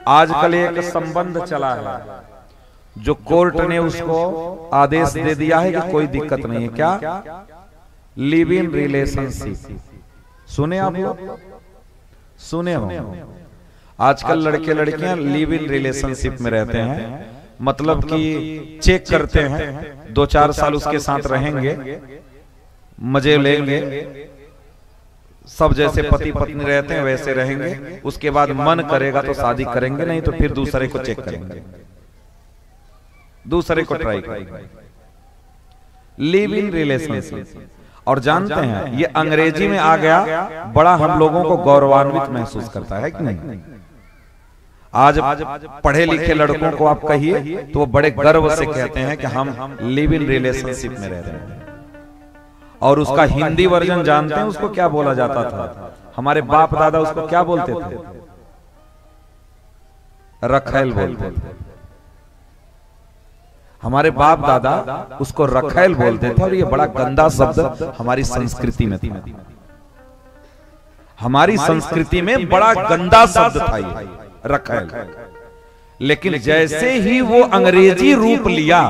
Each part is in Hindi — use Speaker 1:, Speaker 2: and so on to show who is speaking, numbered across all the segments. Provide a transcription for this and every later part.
Speaker 1: आजकल एक संबंध चला है जो कोर्ट ने उसको आदेश दे दिया है कि कोई दिक्कत नहीं है। क्या? Live in relationship. सुने आप लोग? सुने हो? आजकल लड़के लड़कियां लिव इन रिलेशनशिप में रहते हैं, मतलब कि चेक करते हैं 2-4 साल उसके साथ रहेंगे, मजे लेंगे, सब जैसे पति पत्नी रहते हैं वैसे रहेंगे, उसके बाद मन करेगा तो शादी करेंगे, नहीं तो फिर दूसरे को चेक करेंगे, दूसरे को ट्राई करेंगे। Live in relationship. और जानते हैं ये अंग्रेजी में आ गया, बड़ा हम लोगों को गौरवान्वित महसूस करता है कि नहीं? आज पढ़े लिखे लड़कों को आप कहिए तो वो बड़े गर्व से कहते हैं कि हम लिव इन रिलेशनशिप में रह रहे हैं। और उसका हिंदी वर्जन जानते हैं उसको क्या बोला जाता था? हमारे बाप दादा उसको क्या बोलते थे? रखैल बोलते थे। हमारे बाप दादा उसको रखैल बोलते थे, और ये बड़ा गंदा शब्द हमारी संस्कृति में था। हमारी संस्कृति में बड़ा गंदा शब्द था ये रखैल। लेकिन जैसे ही वो अंग्रेजी रूप लिया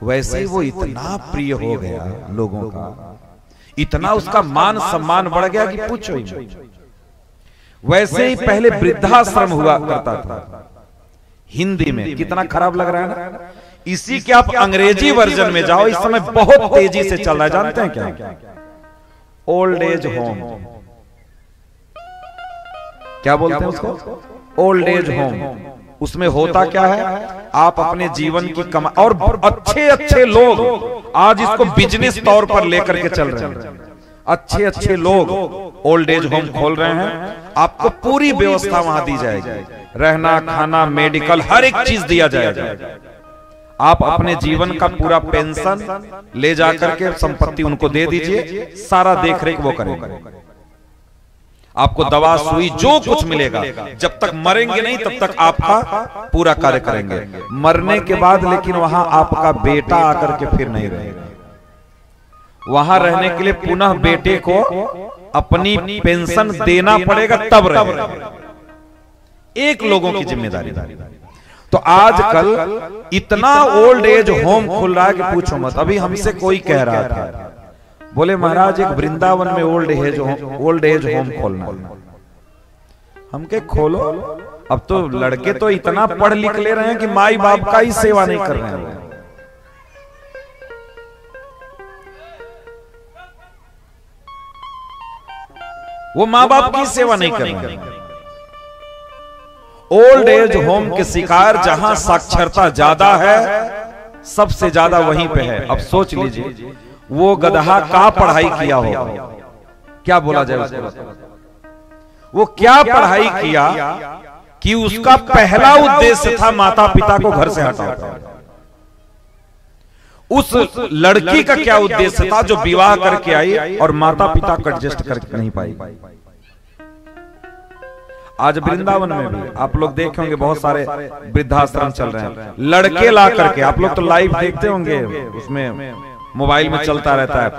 Speaker 1: वैसे ही वो इतना प्रिय हो गया लोगों का, इतना उसका मान सम्मान बढ़ गया कि पूछो ही मत। वैसे ही पहले वृद्धाश्रम हुआ करता था हिंदी में, कितना खराब लग रहा है ना। इसी के आप अंग्रेजी वर्जन में जाओ, इस समय बहुत तेजी से चल रहा है, जानते हैं क्या? Old age home. क्या बोलते हैं उसको? Old age home. उसमें होता क्या है? आप अपने जीवन की कमा, और अच्छे अच्छे लोग आज इसको बिजनेस तौर पर लेकर के चल रहे हैं। अच्छे अच्छे लोग ओल्ड एज होम खोल रहे हैं, आपको पूरी व्यवस्था वहां दी जाएगी, रहना खाना मेडिकल हर एक चीज दिया जाएगा। आप अपने जीवन का पूरा पेंशन ले जाकर के संपत्ति उनको दे दीजिए, सारा देखरेख वो करेंगे। आपको दवा सुई जो कुछ मिलेगा, जब तक मरेंगे नहीं तब तक आपका पूरा कार्य करेंगे। मरने के बाद लेकिन वहां आपका बेटा आकर के फिर नहीं रहेगा। वहां रहने के लिए पुनः बेटे को अपनी पेंशन देना पड़ेगा, तब रहेगा। एक लोगों की जिम्मेदारी। तो आजकल इतना ओल्ड एज होम खुल रहा है कि पूछो मत। अभी हमसे कोई कह रहा था, बोले महाराज एक वृंदावन में ओल्ड एज होम खोलना। हम के खोलो, अब तो लड़के तो इतना पढ़ लिख ले रहे हैं कि माई बाप का ही सेवा नहीं कर रहे हैं। वो माँ बाप की सेवा नहीं कर रहे हैं। ओल्ड एज होम के शिकार जहां साक्षरता ज्यादा है, सबसे ज्यादा वहीं पे है। अब सोच लीजिए वो गधा कहाँ पढ़ाई किया हो, क्या बोला जाए उसको? वो क्या पढ़ाई किया कि उसका पहला उद्देश्य था माता पिता को घर से हटाना। उस लड़की का क्या उद्देश्य था जो विवाह करके आई और माता पिता को एडजस्ट करके नहीं पाई? आज वृंदावन में भी आप लोग देखे होंगे बहुत सारे वृद्धाश्रम चल रहे हैं, लड़के ला करके। आप लोग तो लाइव देखते होंगे, उसमें मोबाइल में चलता रहता है।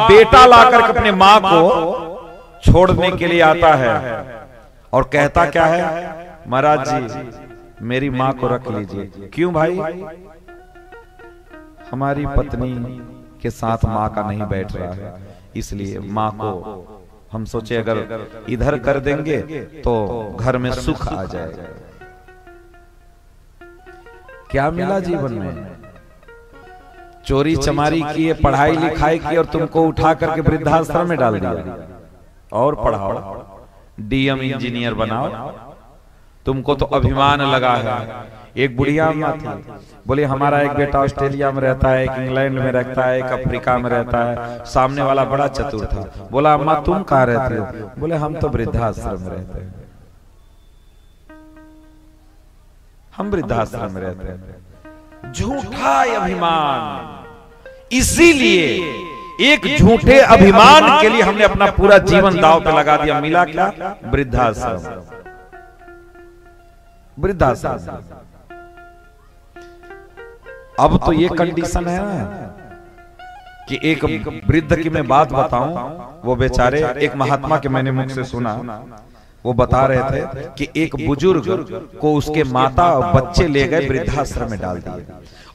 Speaker 1: बेटा ला करके अपने माँ को छोड़ने के लिए आता है और कहता क्या है? महाराज जी मेरी माँ को रख लीजिए। क्यों भाई? हमारी पत्नी के साथ माँ का नहीं बैठ रहा है, इसलिए माँ को हम सोचे अगर इधर कर देंगे तो घर में सुख आ जाएगा। क्या मिला जीवन में? चोरी चमारी की, पढ़ाई लिखाई की, और तुमको उठा करके वृद्धाश्रम में डाल दिया। और पढ़ाओ, डीएम इंजीनियर बनाओ। तुमको तो अभिमान लगा है। एक बुढ़िया माँ थी, बोले हमारा एक बेटा ऑस्ट्रेलिया में रहता है, एक इंग्लैंड में रहता है, एक अफ्रीका में रहता है। सामने वाला बड़ा चतुर था, बोला अम्मा तुम कहाँ रहती हो? बोले हम तो वृद्धाश्रम में रहते हैं, हम वृद्धाश्रम में रहते हैं। झूठा अभिमान। इसीलिए एक झूठे अभिमान के लिए हमने अपना पूरा जीवन दांव पे लगा दिया। मिला क्या? वृद्धाश्रम। वृद्धाश्रम। अब तो ये कंडीशन है कि एक वृद्ध की मैं बात बताऊं, वो बेचारे, एक महात्मा के मैंने मुख से सुना, वो बता रहे थे कि एक बुजुर्ग को उसके माता और बच्चे ले गए वृद्धाश्रम में डाल दिए,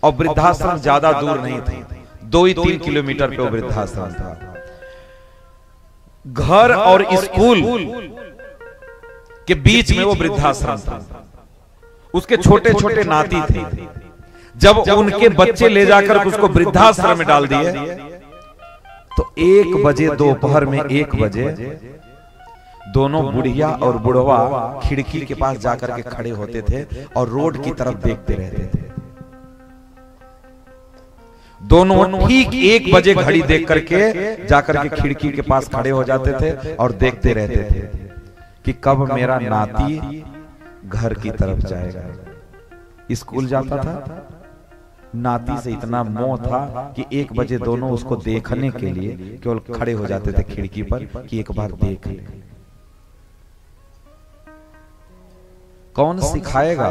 Speaker 1: और वृद्धाश्रम ज्यादा दूर नहीं थे, 2-3 किलोमीटर पे वो वृद्धाश्रम था। घर और स्कूल के बीच में वो वृद्धाश्रम था। उसके छोटे छोटे नाती थे। जब उनके बच्चे ले जाकर उसको वृद्धाश्रम में डाल दिए तो 1 बजे, दोपहर में 1 बजे दोनों बुढ़िया और बुढ़वा खिड़की के पास जाकर के खड़े होते थे और रोड की तरफ देखते रहते थे। दोनों ठीक 1 बजे घड़ी देख करके जाकर के खिड़की के पास खड़े हो जाते थे और देखते रहते थे कि कब मेरा नाती घर की तरफ जाएगा। स्कूल जाता था, नाती से इतना मोह था कि 1 बजे दोनों उसको देखने के लिए केवल खड़े हो जाते थे खिड़की पर कि एक बार देख ले। कौन सिखाएगा,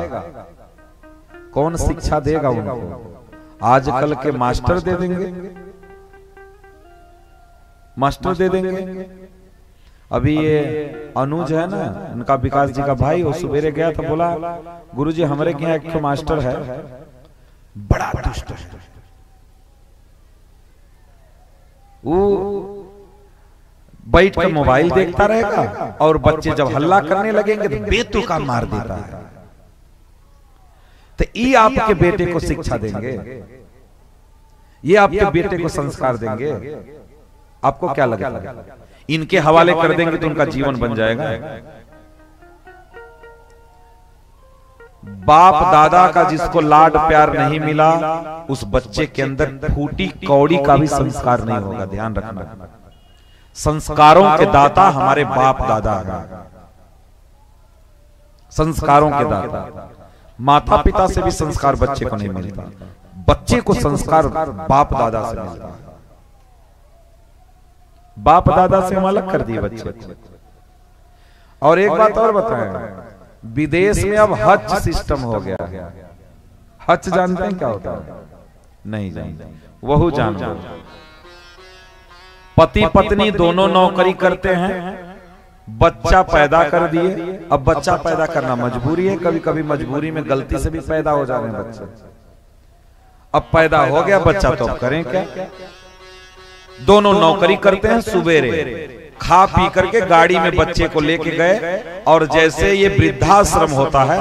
Speaker 1: कौन शिक्षा देगा उनको? आजकल के मास्टर दे देंगे, मास्टर दे देंगे। अभी ये अनुज है ना, उनका विकास जी का भाई, वो सवेरे गया था, बोला गुरुजी हमारे के यहाँ एक मास्टर है, बड़ा दुष्ट है। वो बैठ कर मोबाइल देखता रहेगा और बच्चे जब हल्ला करने लगेंगे तो बेतुका मार देता है। तो ये आपके बेटे को शिक्षा देंगे, ये आपके बेटे को संस्कार देंगे? आपको क्या लगेगा? इनके हवाले कर देंगे तो उनका जीवन बन जाएगा। बाप दादा का जिसको लाड प्यार नहीं मिला, उस बच्चे के अंदर फूटी कौड़ी का भी संस्कार नहीं होगा। ध्यान रखना, संस्कारों के दाता हमारे बाप दादा हैं। संस्कारों के दाता, माता पिता से भी संस्कार बच्चे को नहीं मिलता, बच्चे को संस्कार बाप दादा से मिलता है। बाप दादा से हम अलग कर दिए बच्चे। और एक बात और बताएं, विदेश में अब हज सिस्टम हो गया है। हज जानते हैं क्या होता है? नहीं जानते। वह जानते, पति पत्नी दोनों नौकरी करते हैं, बच्चा पैदा कर दिए। अब बच्चा पैदा करना मजबूरी है, कभी कभी मजबूरी में गलती से भी पैदा हो जा रहे हैं बच्चे। अब पैदा हो गया बच्चा, तो अब करें क्या? दोनों नौकरी करते हैं, सुबेरे खा पी करके गाड़ी में बच्चे को लेके गए, और जैसे ये वृद्धाश्रम होता है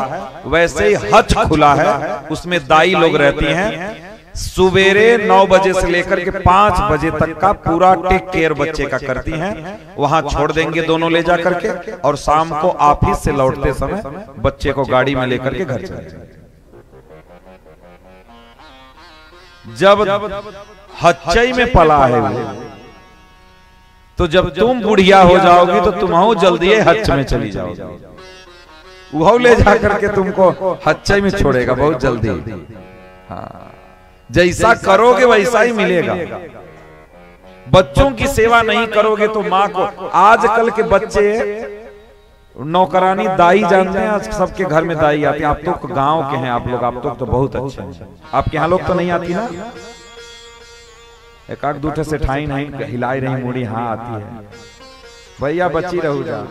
Speaker 1: वैसे ही हज खुला है, उसमें दाई लोग रहती हैं। सुबेरे 9 बजे से लेकर के 5 बजे तक का पूरा टेक केयर बच्चे का करती हैं। वहां छोड़ देंगे दोनों ले जा करके, और शाम को ऑफिस से लौटते समय बच्चे को गाड़ी में लेकर के घर चले जाएंगे। जब हच्चई में पला है वो, तो जब तुम बुढ़िया हो जाओगी तो तुम जल्दी हच्च में चली जाओगी। वो ले जाकर के तुमको हच्चई में छोड़ेगा बहुत जल्दी। हाँ, जैसा करोगे वैसा ही मिलेगा। बच्चों की सेवा नहीं करोगे तो माँ को, आजकल के बच्चे नौकरानी दाई जानते हैं, आज सबके घर में दाई आती है। आप तो गांव के हैं आप लोग, आप तो बहुत अच्छे हैं। आपके यहाँ लोग तो नहीं आती ना? एक आग दूठे से ठाई नहीं हिलाई रही मुड़ी, हाँ आती है भैया, बच्ची रहू जा,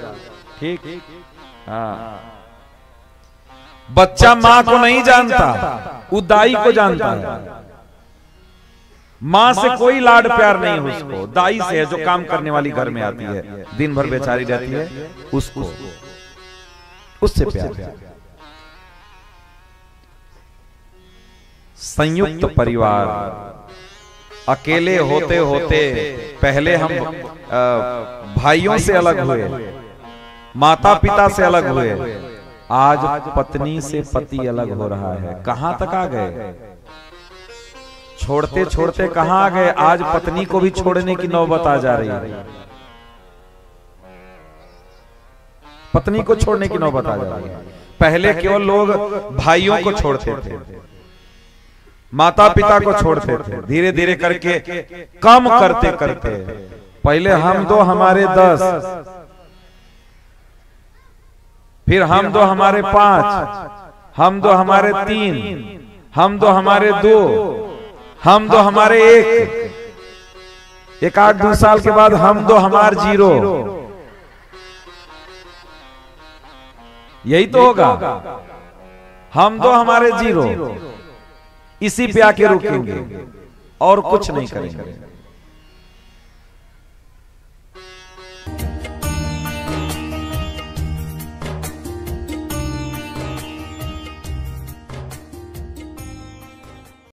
Speaker 1: ठीक। हाँ, बच्चा माँ को नहीं जानता, वो दाई को जानता है। माँ से कोई लाड प्यार नहीं है उसको, दाई से है जो काम करने वाली घर में आती है, दिन भर बेचारी रहती है, उसको उससे प्यार। संयुक्त परिवार, अकेले होते होते पहले हम भाइयों से अलग हुए, माता पिता से अलग हुए, आज पत्नी से पति अलग हो रहा है। कहां तक आ गए? छोड़ते छोड़ते कहां आ गए? आज पत्नी को भी छोड़ने की नौबत आ जा रही है। पत्नी को छोड़ने की नौबत आ जा रही है। पहले केवल लोग भाइयों को छोड़ते थे, माता पिता को छोड़ते थे, धीरे धीरे करके कम करते करते, पहले हम 2 हमारे 10, फिर हम 2 हमारे 5, हम 2 हमारे 3, हम 2 हमारे 2, हम 2 हमारे 1, एक आध 2 साल के बाद हम 2 हमारे 0। यही तो होगा। हम तो हमारे जीरो इसी पे आके रुकेंगे और कुछ नहीं करेंगे।